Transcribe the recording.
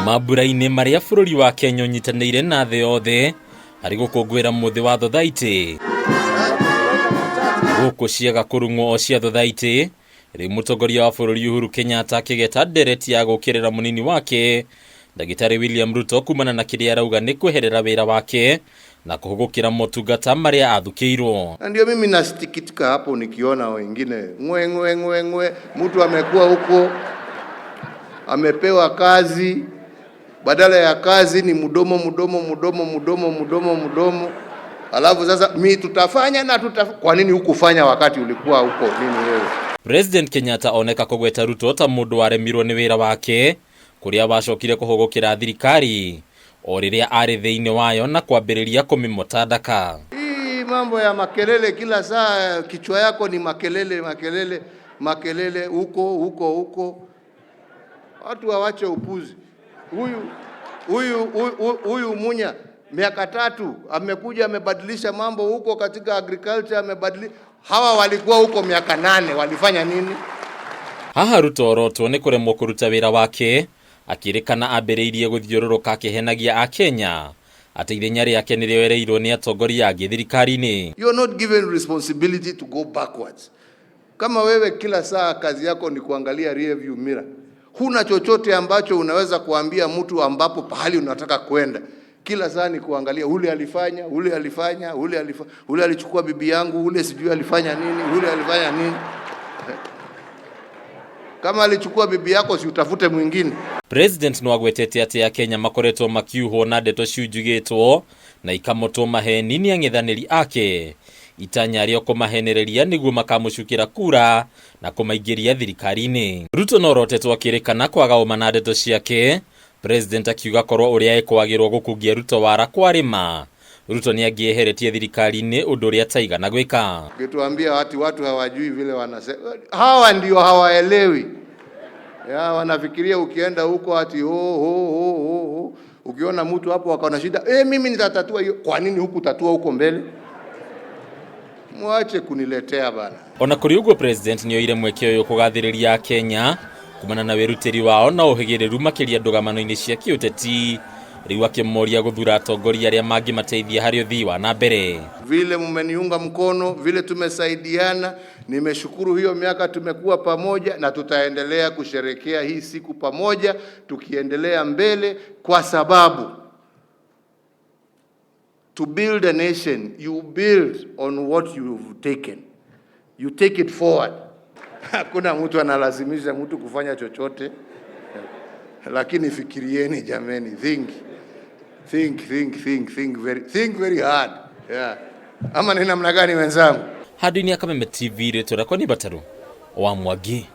mambura-ini maria bururi wa Kenya unyitanĩire na thĩ yothe harĩ gũkũngũĩra mũthĩ wa thothaitĩ gũkũ ciaga kũrung'wo cia thothaitĩ rĩu mũtongoria wa bũrũri Uhuru Kenyatta akĩgeta ndereti ya gũkirira munini wake ritari William Ruto kumana na kĩrĩa arauga nĩ kweherera wĩra wake na kuhugukira motungata maria athukĩirwo. Ndio mimi nasikitika hapo nikiona wengine ngwe mtu amekuwa huko amepewa kazi, badala ya kazi ni mdomo. Alafu sasa mimi tutafanya na kwa nini hukufanya wakati ulikuwa huko nini wewe? President Kenyatta oneka kugweta Ruto ta mundu waremirwo ni wira wake kuria bacokire kuhugukira thirikari o riria ari thiini wayo na kwambiriria kumimotandaka. Hii mambo ya makelele kila saa, kichwa yako ni makelele huko. Watu waache upuzi. Huyu Munya miaka 3 amekuja amebadilisha mambo huko katika agriculture, amebadilisha. Hawa walikuwa huko miaka 8 walifanya nini? Haha Ruto orotwo ni kuremwo kuruta wira wake akirikana ambiriirie guthiururuka akihenagia akenya ati ithenya riake nirioereirwo ni atongoria a thirikari-ini. You are not given responsibility to go backwards. Kama wewe kila saa kazi yako ni kuangalia rear view mirror, huna chochote ambacho unaweza kuambia mtu ambapo pahali unataka kwenda. Kila saa ni kuangalia ule alifanya, ule alichukua bibi yangu, ule sijui alifanya nini. Kama alichukua bibi yako si utafute mwingine. President no agwetete ati ya Kenya makoretwo makiuho na ndeto ciunjugitwo na ikamotwo maheni ni ang'ethanĩri ake itanya rĩo kũmahenereria nĩguo makamucukira kura na kũmaingĩria thirikari-ini. Ruto no rotetwo akĩrĩkana kwaga ũma na ndeto ciake. President akiuga korwo ũrĩa ekwagĩrwo gũkungia Ruto wara kwarĩma, Ruto ni angĩeheretie thirikari-ini ũndũ ũrĩa ataigana gwĩka. Kituambia watu hawajui vile wanasema. Hawa ndio hawaelewi. Ya wanafikiria ukienda huko ati ho. Ukiona mtu hapo akaona shida, mimi nitatatua hiyo. Kwa nini huku tatua huko mbele? Mwache kuniletea bana. Ona kuri uguo president ni oire mweke uyu kugathiriria Kenya kumana na weruteri wao na uhigiriru makiria ndugamano-ini cia kiuteti riu akimoria guthura atongoria aria mangimateithia hari uthii wa na mbere. Vile mmeniunga mkono, vile tumesaidiana, nimeshukuru. Hiyo miaka tumekuwa pamoja na tutaendelea kusherekea hii siku pamoja tukiendelea mbele, kwa sababu to build a nation, you build on what you've taken. You take it forward. Hakuna mtu analazimisha mtu kufanya chochote. Lakini fikirieni jameni, think very hard. Yeah. Ama ni namna gani wenzangu? Hadi ni Akameme TV retora kwa ni Bataru wa Mwagi.